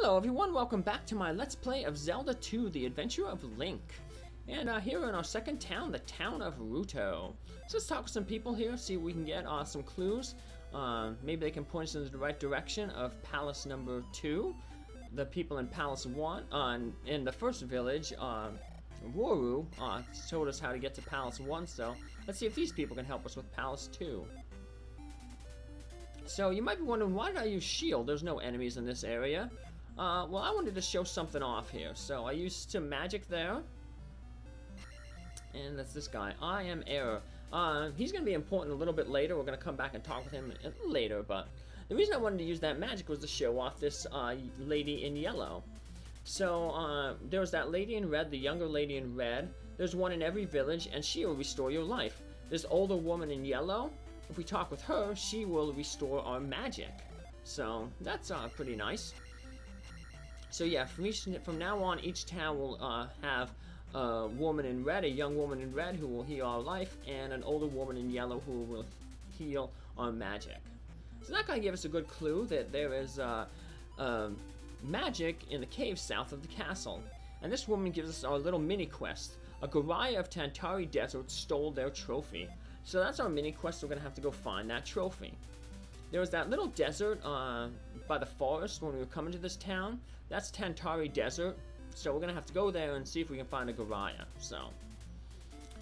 Hello everyone, welcome back to my Let's Play of Zelda II, The Adventure of Link. And here in our second town, the town of Ruto. So let's talk with some people here, see if we can get some clues. Maybe they can point us in the right direction of Palace number 2. The people in Palace 1, in the first village, Rauru, showed us how to get to Palace 1, so let's see if these people can help us with Palace 2. So you might be wondering, why did I use shield? There's no enemies in this area. Well, I wanted to show something off here, so I used some magic there. And that's this guy. I am Error. He's going to be important a little bit later. We're going to come back and talk with him later, but the reason I wanted to use that magic was to show off this lady in yellow. So, there was that lady in red, the younger lady in red. There's one in every village, and she will restore your life. This older woman in yellow, if we talk with her, she will restore our magic. So, that's pretty nice. So yeah, from now on, each town will have a woman in red, a young woman in red who will heal our life, and an older woman in yellow who will heal our magic. So that kind of gave us a good clue that there is magic in the cave south of the castle. And this woman gives us our little mini quest. A Goriah of Tantari Desert stole their trophy. So that's our mini quest. We're going to have to go find that trophy. There was that little desert by the forest when we were coming to this town. That's Tantari Desert. So we're going to have to go there and see if we can find a Goriah. So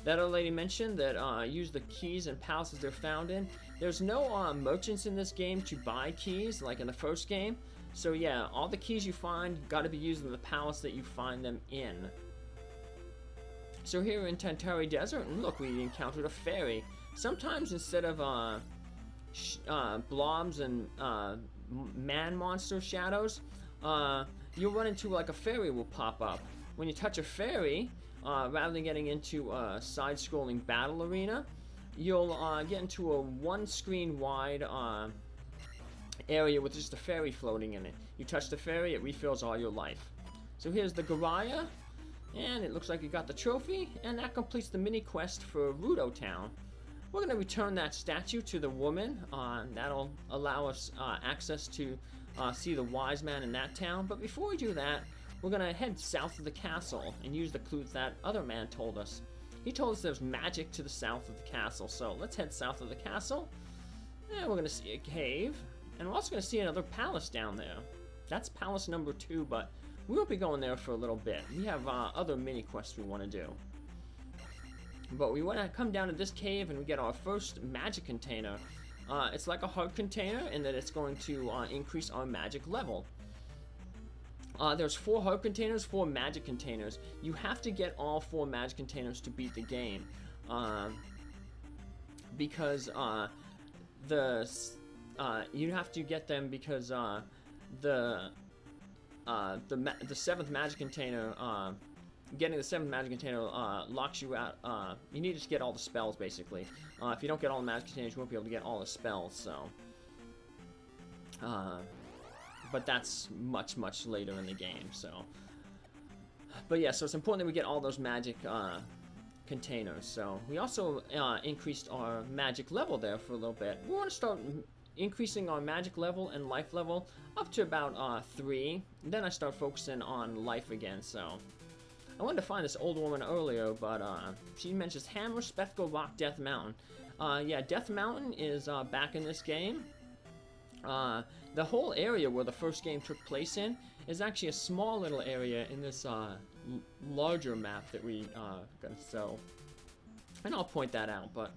that other lady mentioned that use the keys and palaces they're found in. There's no merchants in this game to buy keys like in the first game. So yeah, all the keys you find got to be used in the palace that you find them in. So here in Tantari Desert, look, we encountered a fairy. Sometimes instead of blobs and man monster shadows, you'll run into like a fairy will pop up. When you touch a fairy, rather than getting into a side-scrolling battle arena, you'll get into a one screen wide area with just a fairy floating in it. You touch the fairy, it refills all your life. So here's the Goriah, and it looks like you got the trophy, and that completes the mini quest for Ruto Town. We're going to return that statue to the woman. That'll allow us access to see the wise man in that town. But before we do that, we're going to head south of the castle and use the clues that other man told us. He told us there's magic to the south of the castle. So let's head south of the castle. And we're going to see a cave. And we're also going to see another palace down there. That's palace number 2, but we won't be going there for a little bit. We have other mini quests we want to do. But we want to come down to this cave and we get our first magic container. It's like a heart container in that it's going to increase our magic level. There's 4 heart containers, 4 magic containers. You have to get all 4 magic containers to beat the game. Because you have to get them because the 7th magic container, getting the 7th magic container locks you out. You need to get all the spells, basically. If you don't get all the magic containers, you won't be able to get all the spells, so. But that's much, much later in the game, so. But yeah, so it's important that we get all those magic containers. So we also increased our magic level there for a little bit. We want to start increasing our magic level and life level up to about 3. Then I start focusing on life again, so. I wanted to find this old woman earlier, but she mentions Hammer, Spectacle Rock, Death Mountain. Yeah, Death Mountain is back in this game. The whole area where the first game took place in is actually a small little area in this larger map that we got. So, and I'll point that out. But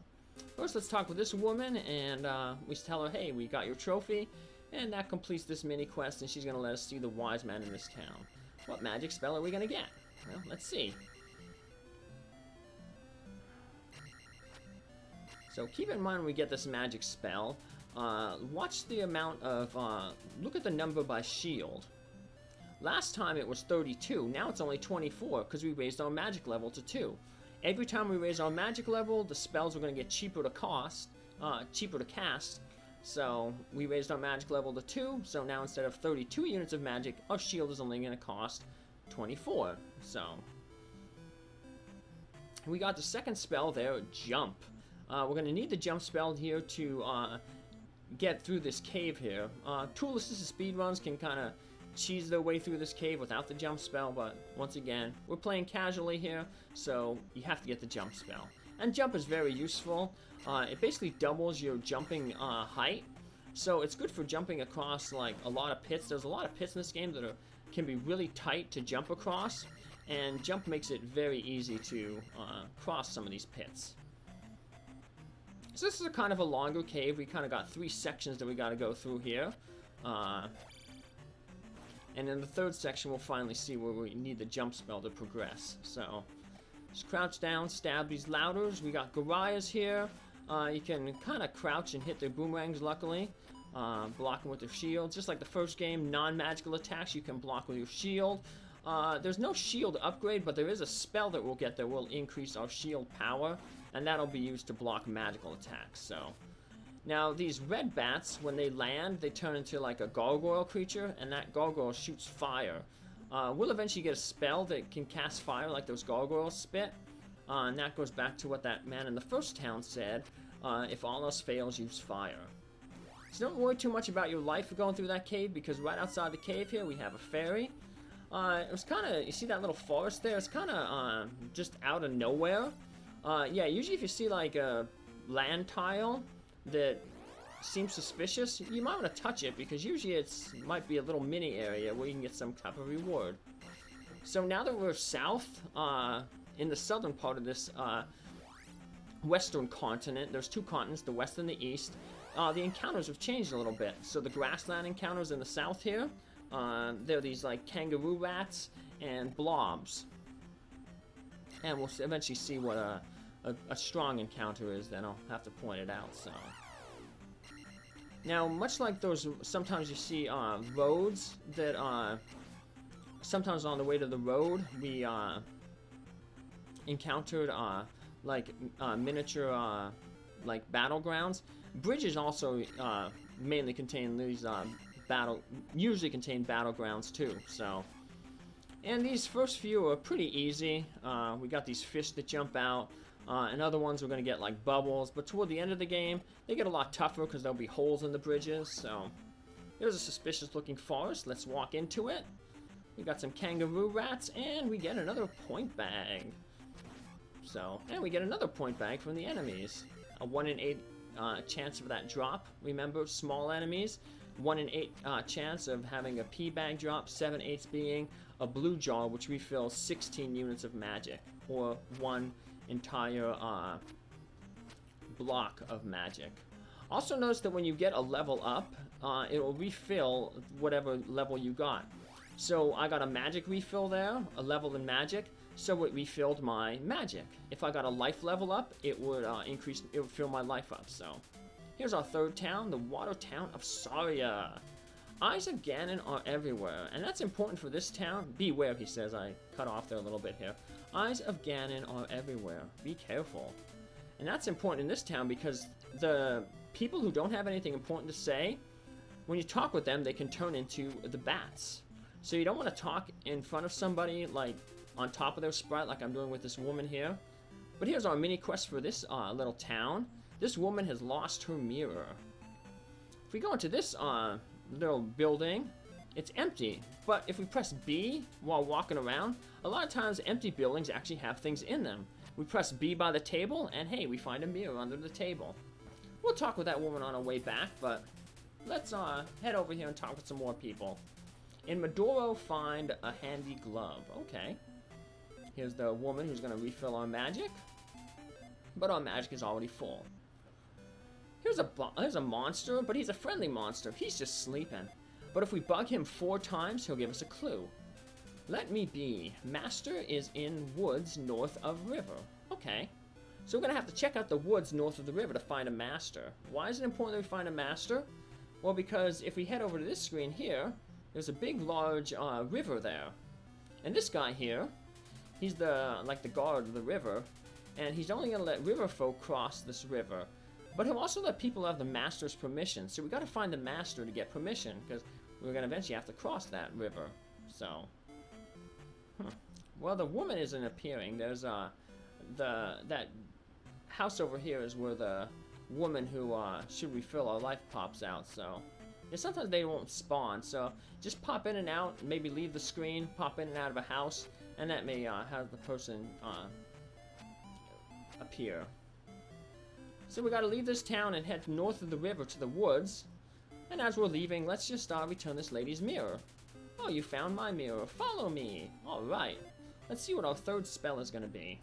first, let's talk with this woman, and we tell her, "Hey, we got your trophy," and that completes this mini quest. And she's gonna let us see the wise man in this town. What magic spell are we gonna get? Well, let's see. So keep in mind when we get this magic spell, watch the amount of, look at the number by shield. Last time it was 32, now it's only 24 because we raised our magic level to 2. Every time we raise our magic level, the spells are going to get cheaper to cast. So we raised our magic level to 2, so now instead of 32 units of magic, our shield is only going to cost 24. So we got the second spell there, Jump. We're going to need the jump spell here to get through this cave here. Tool assisted speedruns can kind of cheese their way through this cave without the jump spell, but once again, we're playing casually here, so you have to get the jump spell. And jump is very useful. It basically doubles your jumping height, so it's good for jumping across like a lot of pits. There's a lot of pits in this game that can be really tight to jump across, and jump makes it very easy to cross some of these pits. So this is a kind of a longer cave. We kind of got 3 sections that we got to go through here. And in the 3rd section, we'll finally see where we need the jump spell to progress. So, just crouch down, stab these louders. We got Gorias here. You can kind of crouch and hit their boomerangs, luckily. Block them with their shield. Just like the first game, non-magical attacks you can block with your shield. There's no shield upgrade, but there is a spell that we'll get that will increase our shield power. And that'll be used to block magical attacks, so... Now, these red bats, when they land, they turn into like a gargoyle creature, and that gargoyle shoots fire. We'll eventually get a spell that can cast fire like those gargoyles spit. And that goes back to what that man in the first town said, if all else fails, use fire. So don't worry too much about your life going through that cave, because right outside the cave here, we have a ferry. It was kind of, you see that little forest there? It's kind of just out of nowhere. Yeah, usually if you see like a land tile that seems suspicious, you might want to touch it, because usually it might be a little mini area where you can get some type of reward. So now that we're south, in the southern part of this western continent, there's 2 continents, the west and the east, the encounters have changed a little bit. So the grassland encounters in the south here, there are these like kangaroo rats and blobs. And we'll eventually see what a strong encounter is, then I'll have to point it out, so. Now, much like those, sometimes you see roads that, sometimes on the way to the road, we encountered like miniature like battlegrounds. Bridges also mainly contain these usually contain battlegrounds too, so. And these first few are pretty easy. We got these fish that jump out. And other ones we're going to get like bubbles, but toward the end of the game, they get a lot tougher because there'll be holes in the bridges, so... There's a suspicious looking forest, let's walk into it. We got some kangaroo rats, and we get another point bag. So, and we get another point bag from the enemies. A 1 in 8 chance of that drop, remember, small enemies. 1 in 8 chance of having a P bag drop, 7/8 being a blue jar, which refills 16 units of magic, or 1 entire block of magic. Also notice that when you get a level up, it will refill whatever level you got. So I got a magic refill there, a level in magic, so it refilled my magic. If I got a life level up, it would it would fill my life up. So here's our 3rd town, the water town of Saria. Eyes of Ganon are everywhere, and that's important for this town. Beware, he says. I cut off there a little bit here. Eyes of Ganon are everywhere. Be careful. And that's important in this town because the people who don't have anything important to say, when you talk with them, they can turn into the bats. So you don't want to talk in front of somebody, like, on top of their sprite, like I'm doing with this woman here. But here's our mini quest for this little town. This woman has lost her mirror. If we go into this little building, it's empty. But if we press B while walking around, a lot of times empty buildings actually have things in them. We press B by the table, and hey, we find a mirror under the table. We'll talk with that woman on our way back, but let's head over here and talk with some more people. In Maduro, find a handy glove. Okay. Here's the woman who's going to refill our magic. But our magic is already full. Here's a monster, but he's a friendly monster. He's just sleeping. But if we bug him 4 times, he'll give us a clue. Let me be. Master is in woods north of river. Okay. So we're going to have to check out the woods north of the river to find a master. Why is it important that we find a master? Well, because if we head over to this screen here, there's a big, large river there. And this guy here, he's the guard of the river, and he's only going to let river folk cross this river. But he'll also let people have the master's permission. So we got to find the master to get permission, because we're going to eventually have to cross that river. So, well, the woman isn't appearing. There's that house over here is where the woman who should refill our life pops out. So And sometimes they won't spawn, so just pop in and out, maybe leave the screen, pop in and out of a house, and that may have the person appear. So we gotta leave this town and head north of the river to the woods. And as we're leaving, let's just return this lady's mirror. Oh, you found my mirror. Follow me. Alright. Let's see what our third spell is gonna be.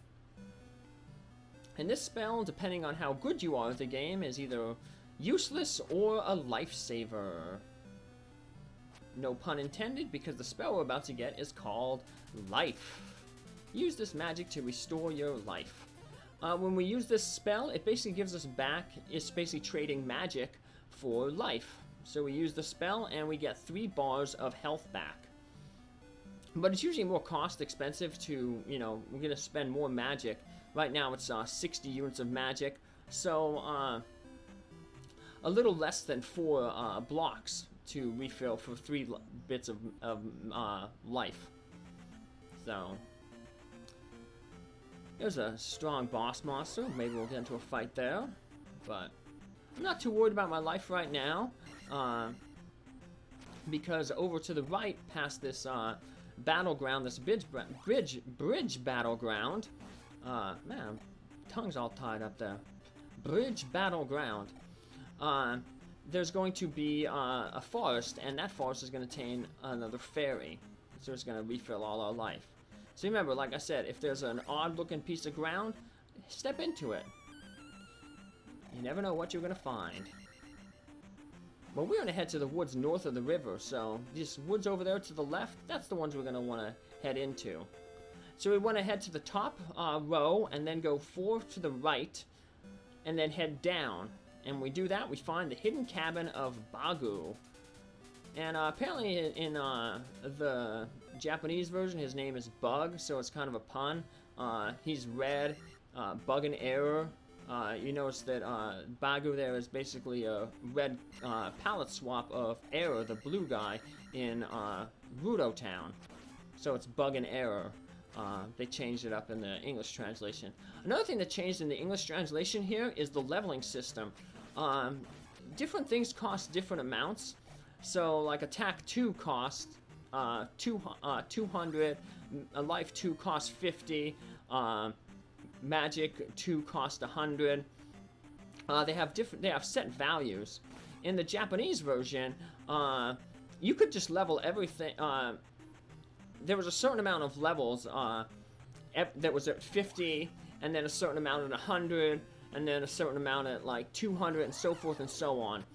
And this spell, depending on how good you are at the game, is either useless or a lifesaver. No pun intended, because the spell we're about to get is called Life. Use this magic to restore your life. When we use this spell, it basically gives us back, it's basically trading magic for life. So we use the spell and we get 3 bars of health back. But it's usually more cost expensive to, you know, we're going to spend more magic. Right now it's 60 units of magic, so a little less than 4 blocks to refill for 3 bits of life. So there's a strong boss monster. Maybe we'll get into a fight there, but I'm not too worried about my life right now, because over to the right, past this battleground, this bridge battleground. Man, tongue's all tied up there. Bridge battleground. There's going to be a forest, and that forest is going to contain another fairy. So it's going to refill all our life. So remember, like I said, if there's an odd-looking piece of ground, step into it. You never know what you're going to find. Well, we're going to head to the woods north of the river, so these woods over there to the left, that's the ones we're going to want to head into. So we want to head to the top row, and then go 4 to the right, and then head down. And when we do that, we find the hidden cabin of Bagu. And apparently in the Japanese version, his name is Bug, so it's kind of a pun. He's red, Bug and Error. You notice that Bagu there is basically a red palette swap of Error, the blue guy, in Ruto town. So it's Bug and Error. They changed it up in the English translation. Another thing that changed in the English translation here is the leveling system. Different things cost different amounts. So, like Attack 2 cost 200, Life 2 cost 50, Magic 2 cost 100. They have set values. In the Japanese version, you could just level everything. There was a certain amount of levels that was at 50, and then a certain amount at 100, and then a certain amount at like 200, and so forth and so on.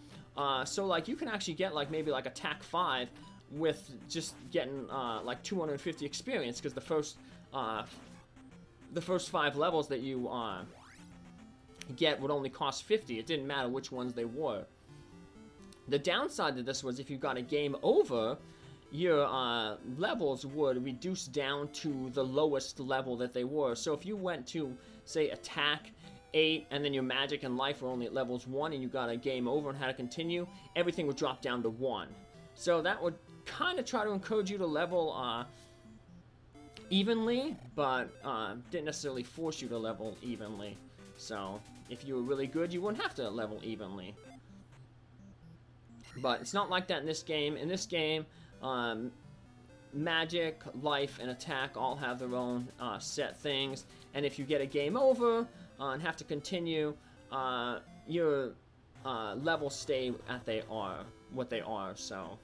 So like you can actually get like maybe like Attack 5 with just getting like 250 experience, because the first 5 levels that you get would only cost 50. It didn't matter which ones they were. The downside to this was if you got a game over, your levels would reduce down to the lowest level that they were. So if you went to, say, Attack 8, and then your Magic and Life were only at levels 1, and you got a game over and had to continue, everything would drop down to 1. So that would kind of try to encourage you to level evenly, but didn't necessarily force you to level evenly. So if you were really good, you wouldn't have to level evenly. But it's not like that in this game. In this game, Magic, Life, and Attack all have their own set things. And if you get a game over and have to continue, your levels stay at what they are. So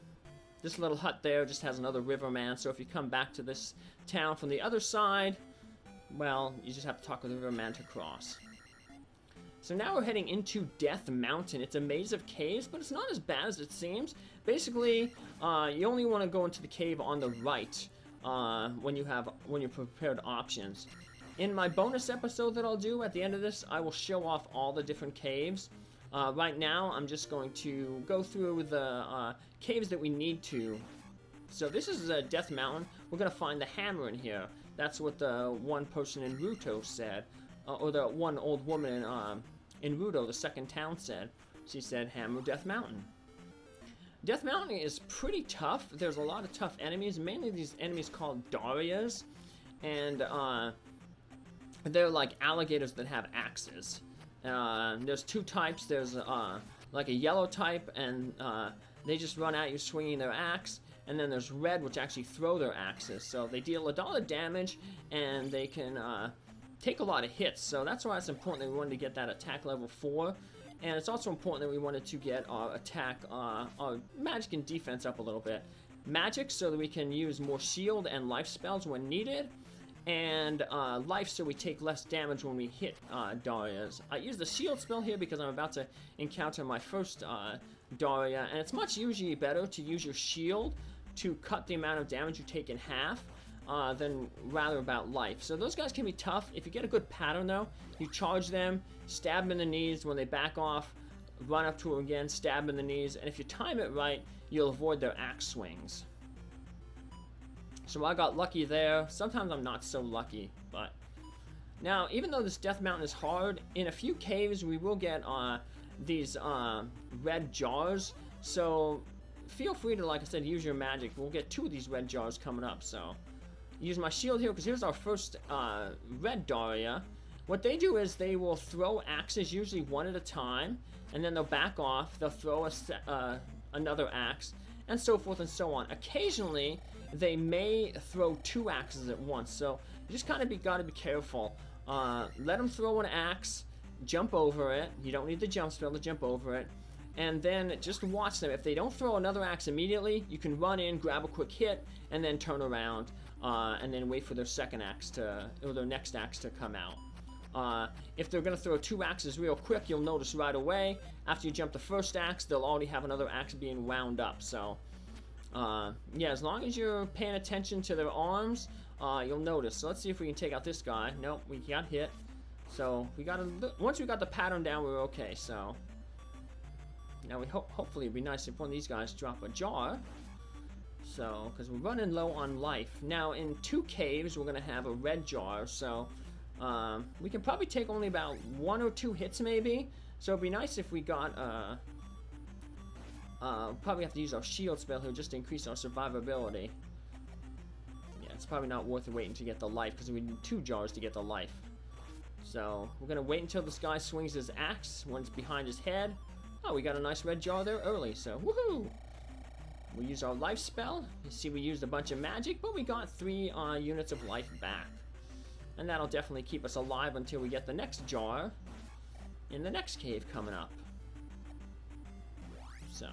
this little hut there just has another riverman. So if you come back to this town from the other side, well, you just have to talk with the riverman to cross. So now we're heading into Death Mountain. It's a maze of caves, but it's not as bad as it seems. Basically, you only want to go into the cave on the right when you're prepared options. In my bonus episode that I'll do at the end of this, I will show off all the different caves. Right now, I'm just going to go through the caves that we need to. So this is Death Mountain. We're going to find the hammer in here. That's what the one person in Ruto said. Or the one old woman in Ruto, the second town, said. She said, Hammer Death Mountain. Death Mountain is pretty tough. There's a lot of tough enemies, mainly these enemies called Darias. And they're like alligators that have axes. There's 2 types. There's like a yellow type and they just run at you swinging their axe. And then there's red, which actually throw their axes. So they deal a lot of damage, and they can take a lot of hits. So that's why it's important that we wanted to get that attack level 4. And it's also important that we wanted to get our attack, our magic and defense up a little bit. Magic so that we can use more shield and life spells when needed. And life so we take less damage when we hit Darias. I use the shield spell here because I'm about to encounter my first Daria. And it's much usually better to use your shield to cut the amount of damage you take in half than rather about life. So those guys can be tough. If you get a good pattern though, you charge them, stab them in the knees. When they back off, run up to them again, stab them in the knees. And if you time it right, you'll avoid their axe swings. So I got lucky there. Sometimes I'm not so lucky, but now even though this Death Mountain is hard, in a few caves we will get these red jars. So feel free to, like I said, use your magic. We'll get 2 of these red jars coming up. So use my shield here because here's our first red Daria. What they do is they will throw axes, usually 1 at a time, and then they'll back off. They'll throw another axe, and so forth and so on. Occasionally, they may throw 2 axes at once, so you just kind of gotta be careful. Let them throw an axe, jump over it. You don't need the jump spell to jump over it. And then just watch them. If they don't throw another axe immediately, you can run in, grab a quick hit, and then turn around, and then wait for their second axe or their next axe to come out. If they're going to throw 2 axes real quick, you'll notice right away. After you jump the first axe, they'll already have another axe being wound up. So, yeah, as long as you're paying attention to their arms, you'll notice. So let's see if we can take out this guy. Nope, we got hit. So we got once we got the pattern down, we're okay. So now we hopefully it'd be nice if one of these guys drop a jar. So, because we're running low on life. Now in 2 caves, we're gonna have a red jar. So. We can probably take only about 1 or 2 hits maybe, so it'd be nice if we got probably have to use our shield spell here just to increase our survivability. Yeah, it's probably not worth waiting to get the life because we need 2 jars to get the life. So we're gonna wait until this guy swings his axe when it's behind his head. Oh, we got a nice red jar there early, so woohoo! We use our life spell. You see we used a bunch of magic, but we got 3 units of life back. And that'll definitely keep us alive until we get the next jar in the next cave coming up. So,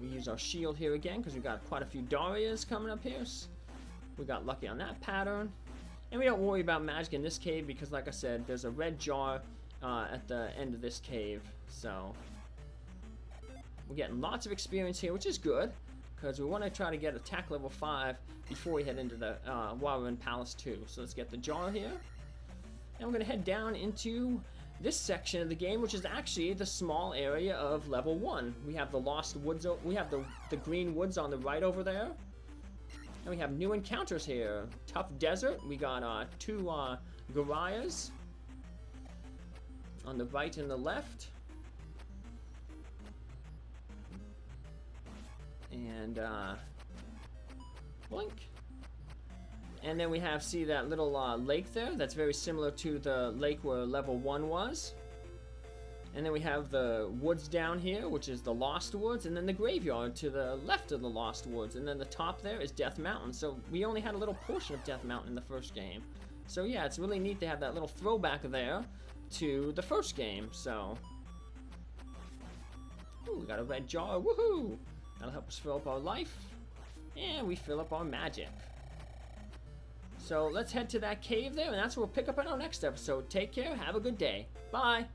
we use our shield here again because we've got quite a few Darias coming up here. We got lucky on that pattern. And we don't worry about magic in this cave because, like I said, there's a red jar at the end of this cave. So, we're getting lots of experience here, which is good. Because we want to try to get attack level 5 before we head into the Parapa Palace 2. So let's get the jar here. And we're going to head down into this section of the game, which is actually the small area of level 1. We have the Lost Woods, we have the Green Woods on the right over there. And we have new encounters here. Tough Desert, we got 2 Garias on the right and the left. And blink. And then we have, see that little lake there? That's very similar to the lake where level 1 was. And then we have the woods down here, which is the Lost Woods, and then the graveyard to the left of the Lost Woods. And then the top there is Death Mountain. So we only had a little portion of Death Mountain in the first game. So yeah, it's really neat to have that little throwback there to the first game. So, ooh, we got a red jar, woohoo! That'll help us fill up our life, and we fill up our magic. So let's head to that cave there, and that's where we'll pick up in our next episode. Take care, have a good day. Bye!